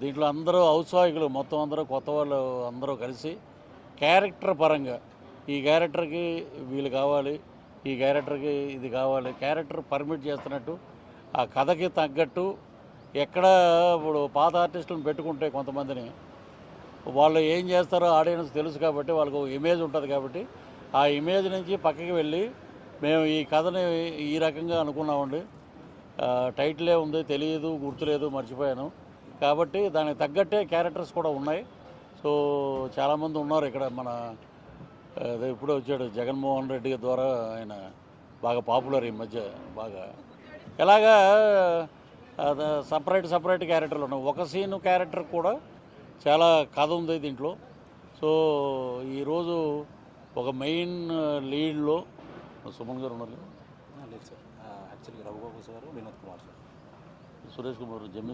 దీంట్లో అందరూ ఔత్సాహికులు మొత్తం అందరూ కొత్త వాళ్ళు అందరూ కలిసి క్యారెక్టర్ పరంగా ఈ క్యారెక్టర్కి వీళ్ళు కావాలి, ఈ క్యారెక్టర్కి ఇది కావాలి, క్యారెక్టర్ పర్మిట్ చేస్తున్నట్టు ఆ కథకి తగ్గట్టు ఎక్కడ ఇప్పుడు పాత ఆర్టిస్టులను పెట్టుకుంటే కొంతమందిని వాళ్ళు ఏం చేస్తారో ఆడియన్స్ తెలుసు కాబట్టి వాళ్ళకు ఇమేజ్ ఉంటుంది కాబట్టి ఆ ఇమేజ్ నుంచి పక్కకి వెళ్ళి మేము ఈ కథని ఈ రకంగా అనుకున్నామండి, టైటిలే ఉంది తెలియదు గుర్తులేదు మర్చిపోయాను కాబట్టి దానికి తగ్గట్టే క్యారెక్టర్స్ కూడా ఉన్నాయి. సో చాలామంది ఉన్నారు ఇక్కడ. మన అదే ఇప్పుడే వచ్చాడు జగన్మోహన్ రెడ్డి ద్వారా, ఆయన బాగా పాపులర్ ఈ మధ్య బాగా. ఎలాగా సపరేట్ క్యారెక్టర్లు ఉన్నాయి. ఒక సీను క్యారెక్టర్ కూడా చాలా కథ ఉంది దీంట్లో. సో ఈరోజు ఒక మెయిన్ లీడ్లో సుమన్ గారు ఉన్నారు, లేదు సార్, యాక్చువల్గా రఘుబాబు సార్, వినోద్ కుమార్ సార్, సురేష్ కుమార్, జమ్మి